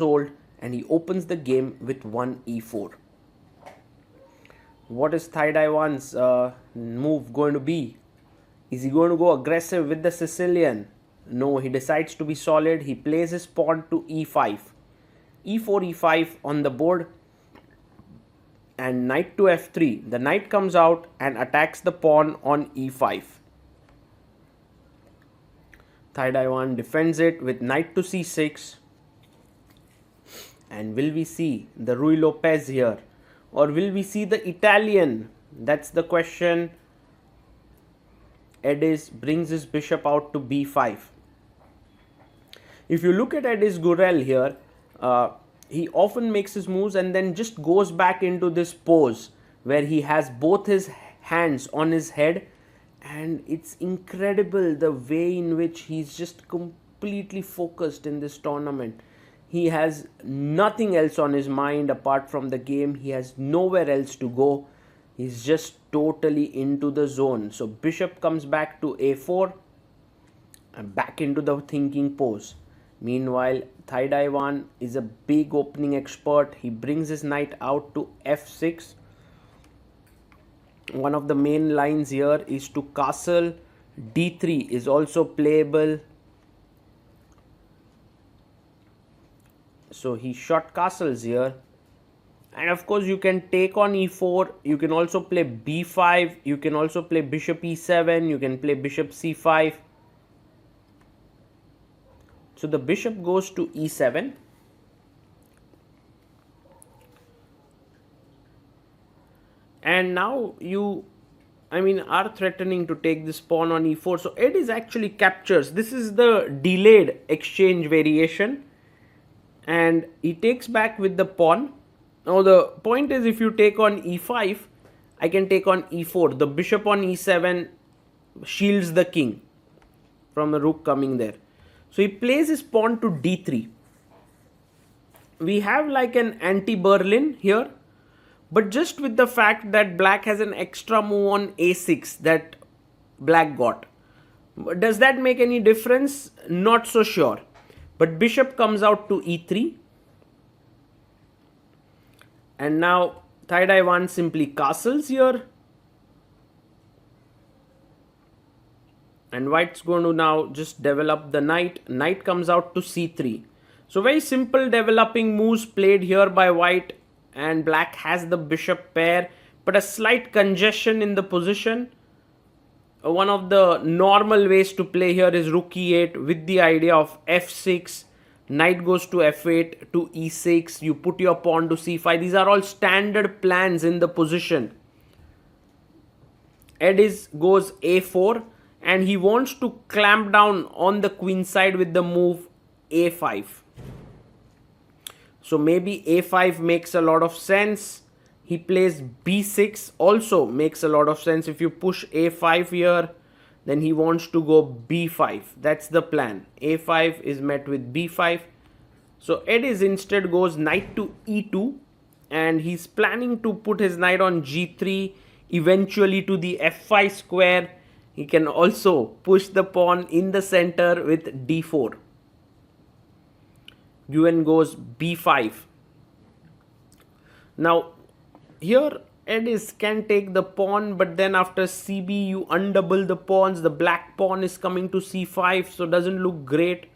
old, and he opens the game with one e4. What is Thaidawan's move going to be? Is he going to go aggressive with the Sicilian? No, he decides to be solid. He plays his pawn to e5. e4, e5 on the board, and knight to f3. The knight comes out and attacks the pawn on e5. Thaidawan defends it with knight to c6. And will we see the Rui Lopez here? Or will we see the Italian? That's the question. Ediz brings his bishop out to b5. If you look at Ediz Gurel here, he often makes his moves and then just goes back into this pose where he has both his hands on his head, and it's incredible the way in which he's just completely focused in this tournament. He has nothing else on his mind apart from the game. He has nowhere else to go. He's just totally into the zone. So bishop comes back to a4 and back into the thinking pose. Meanwhile, Thaidawan is a big opening expert. He brings his knight out to f6. One of the main lines here is to castle. d3 is also playable. So he shot castles here. And of course you can take on e4. You can also play b5. You can also play bishop e7. You can play bishop c5. So the bishop goes to e7. And now you, are threatening to take this pawn on e4. So Ediz actually captures. This is the delayed exchange variation. And he takes back with the pawn. Now the point is, if you take on e5, I can take on e4. The bishop on e7 shields the king from the rook coming there. So he plays his pawn to d3. We have like an anti-Berlin here, but just with the fact that black has an extra move on a6 that black got. Does that make any difference? Not so sure. But bishop comes out to e3. And now Thaidawan simply castles here. And white's going to now just develop the knight. Knight comes out to c3. So very simple developing moves played here by white. And black has the bishop pair, but a slight congestion in the position. One of the normal ways to play here is rook e8 with the idea of f6. Knight goes to f8 to e6. You put your pawn to c5. These are all standard plans in the position. Ediz goes a4 and he wants to clamp down on the queen side with the move a5. So maybe a5 makes a lot of sense. He plays b6, also makes a lot of sense. If you push a5 here, then he wants to go b5. That's the plan. a5 is met with b5. So Ediz instead goes knight to e2. And he's planning to put his knight on g3, eventually to the f5 square. He can also push the pawn in the center with d4. Nguyen goes b5. Now here Ediz can take the pawn, but then after cb you undouble the pawns. The black pawn is coming to c5, so doesn't look great.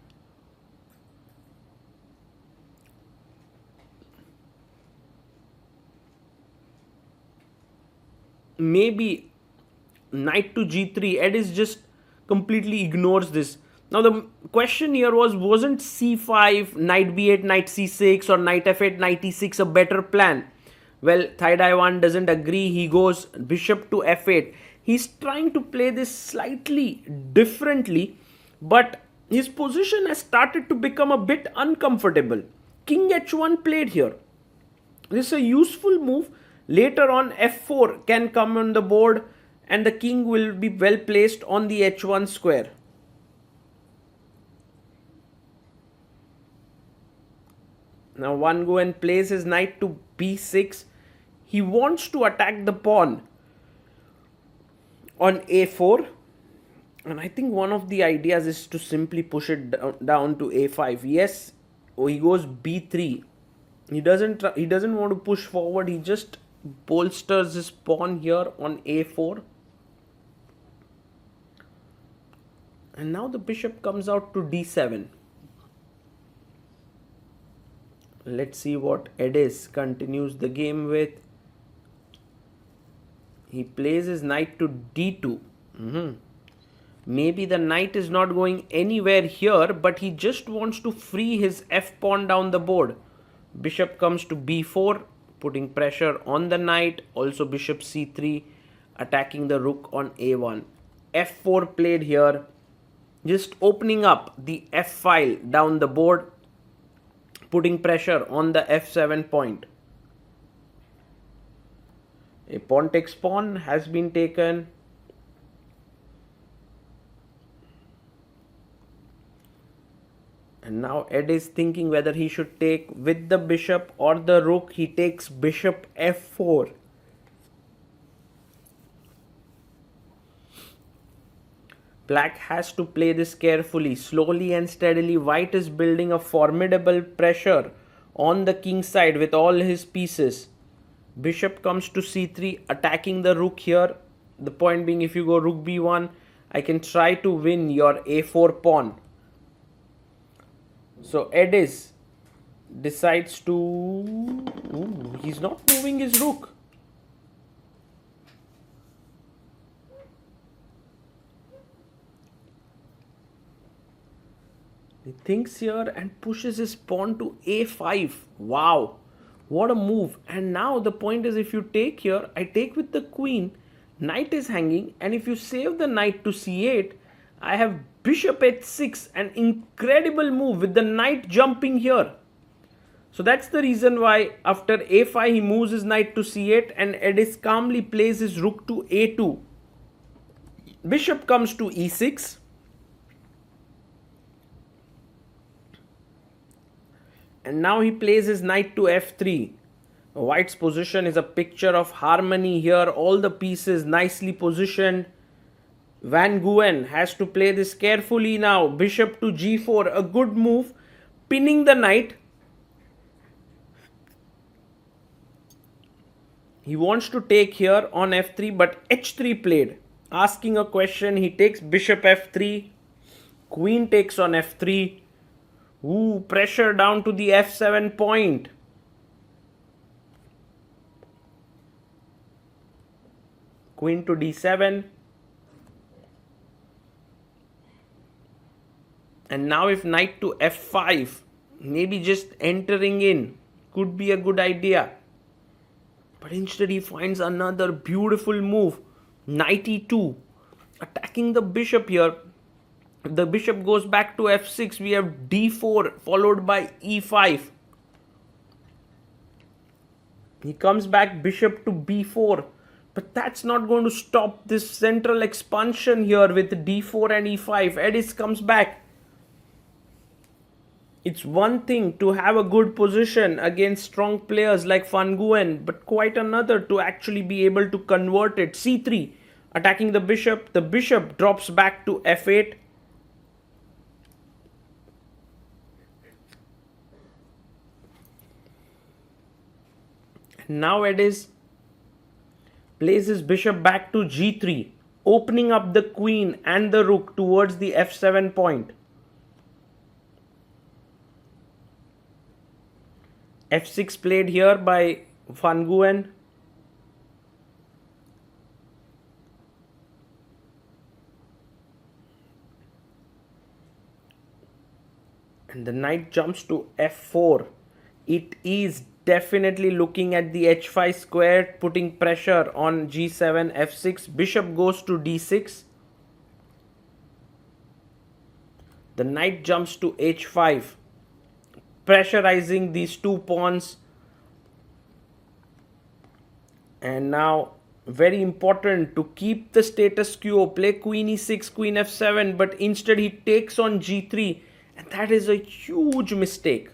Maybe knight to g3. Ediz just completely ignores this. Now the question here wasn't c5, knight b8, knight c6 or knight f8, knight e6 a better plan? Well, Thaidawan doesn't agree. He goes bishop to f8. He's trying to play this slightly differently, but his position has started to become a bit uncomfortable. King h1 played here. This is a useful move. Later on, f4 can come on the board and the king will be well placed on the h1 square. Now Nguyen plays his knight to b6. He wants to attack the pawn on a4. And I think one of the ideas is to simply push it down to a5. Yes, Oh, he goes b3. He doesn't want to push forward. He just bolsters his pawn here on a4. And now the bishop comes out to d7. Let's see what Ediz continues the game with. He plays his knight to d2. Maybe the knight is not going anywhere here, but he just wants to free his f pawn down the board. Bishop comes to b4, putting pressure on the knight. Also bishop c3, attacking the rook on a1. f4 played here, just opening up the f file down the board, putting pressure on the f7 point. A pawn takes pawn has been taken. And now Ed is thinking whether he should take with the bishop or the rook. He takes bishop f4. Black has to play this carefully. Slowly and steadily, White is building a formidable pressure on the king side with all his pieces. Bishop comes to c3, attacking the rook here. The point being, if you go rook b1, I can try to win your a4 pawn. So Ediz decides to... Ooh, he's not moving his rook. He thinks here and pushes his pawn to a5. Wow, what a move. And now the point is, if you take here, I take with the queen, knight is hanging, and if you save the knight to c8, I have bishop h6, an incredible move with the knight jumping here. So that's the reason why after a5 he moves his knight to c8 and Ediz calmly plays his rook to a2. Bishop comes to e6. And now he plays his knight to f3. White's position is a picture of harmony here. All the pieces nicely positioned. Nguyen has to play this carefully now. Bishop to g4, a good move. Pinning the knight. He wants to take here on f3, but h3 played. Asking a question, he takes bishop f3. Queen takes on f3. Ooh, pressure down to the f7 point. Queen to d7. And now if knight to f5, maybe just entering in could be a good idea. But instead he finds another beautiful move. Knight e2. Attacking the bishop here. If the bishop goes back to f6, we have d4 followed by e5. He comes back bishop to b4. But that's not going to stop this central expansion here with d4 and e5. Ediz comes back. It's one thing to have a good position against strong players like Nguyen, but quite another to actually be able to convert it. c3, attacking the bishop. The bishop drops back to f8. Now Ediz plays his bishop back to g3, opening up the queen and the rook towards the f7 point. f6 played here by Nguyen. And the knight jumps to f4. It is definitely looking at the h5 square, putting pressure on g7, f6. Bishop goes to d6. The knight jumps to h5, pressurizing these two pawns. And now, very important to keep the status quo. Play queen e6, queen f7, but instead he takes on g3. And that is a huge mistake.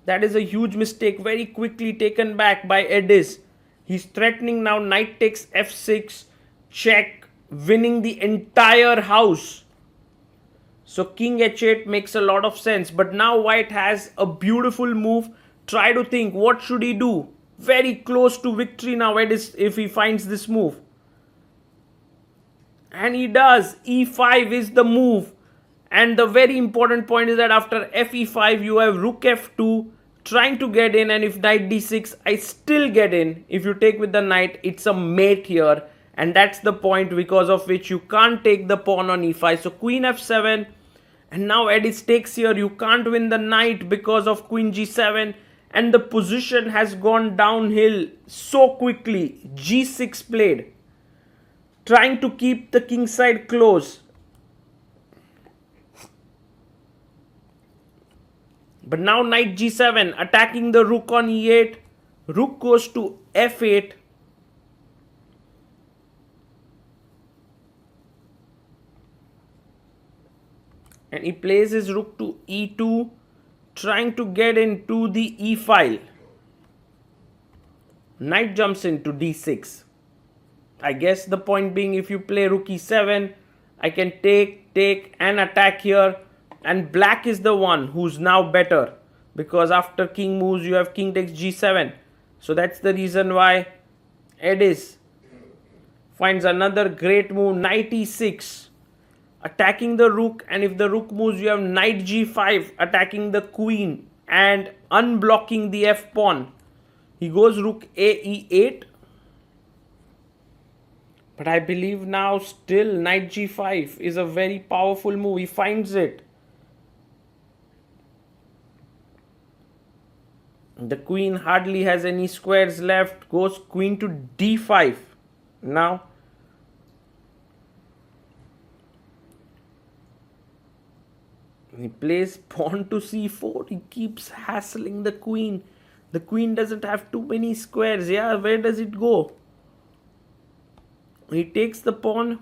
That is a huge mistake, very quickly taken back by Ediz. He's threatening now, knight takes f6, check, winning the entire house. So king h8 makes a lot of sense. But now white has a beautiful move. Try to think, what should he do? Very close to victory now, Ediz, if he finds this move. And he does. e5 is the move. And the very important point is that after fe5, you have rook f2 trying to get in. And if knight d6, I still get in. If you take with the knight, it's a mate here. And that's the point because of which you can't take the pawn on e5. So queen f7. And now Ediz takes here. You can't win the knight because of queen g7. And the position has gone downhill so quickly. g6 played, trying to keep the king side close. But now knight g7, attacking the rook on e8. Rook goes to f8. And he plays his rook to e2, trying to get into the e file. Knight jumps into d6. I guess the point being, if you play rook e7, I can take and attack here. And black is the one who's now better, because after king moves, you have king takes g7. So that's the reason why Ediz finds another great move, knight e6, attacking the rook. And if the rook moves, you have knight g5, attacking the queen and unblocking the f pawn. He goes rook a e8. But I believe now still knight g5 is a very powerful move. He finds it. The queen hardly has any squares left. Goes queen to d5. Now he plays pawn to c4. He keeps hassling the queen. The queen doesn't have too many squares. Yeah, where does it go? He takes the pawn.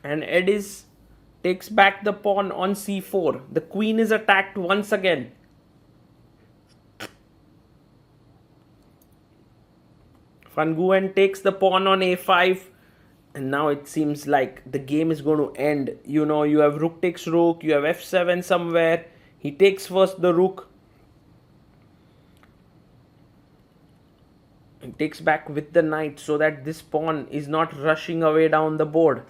And Ediz takes back the pawn on c4. The queen is attacked once again. Nguyen takes the pawn on a5. And now it seems like the game is going to end. You know, you have rook takes rook. You have f7 somewhere. He takes first the rook. And takes back with the knight so that this pawn is not rushing away down the board.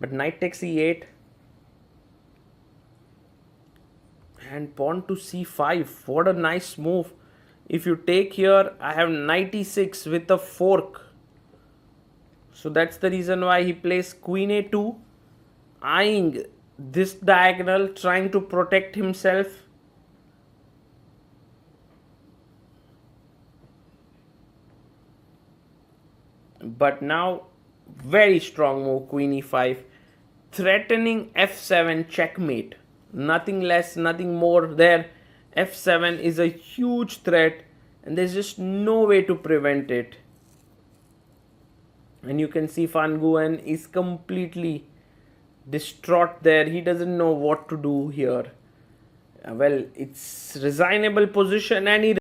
But knight takes e8. And pawn to c5. What a nice move. If you take here, I have knight e6 with a fork. So that's the reason why he plays queen a2, eyeing this diagonal, trying to protect himself. But now, very strong move, queen e5, threatening f7 checkmate. Nothing less, nothing more there. f7 is a huge threat and there's just no way to prevent it. And you can see Nguyen is completely distraught there. He doesn't know what to do here. Well, it's resignable position and he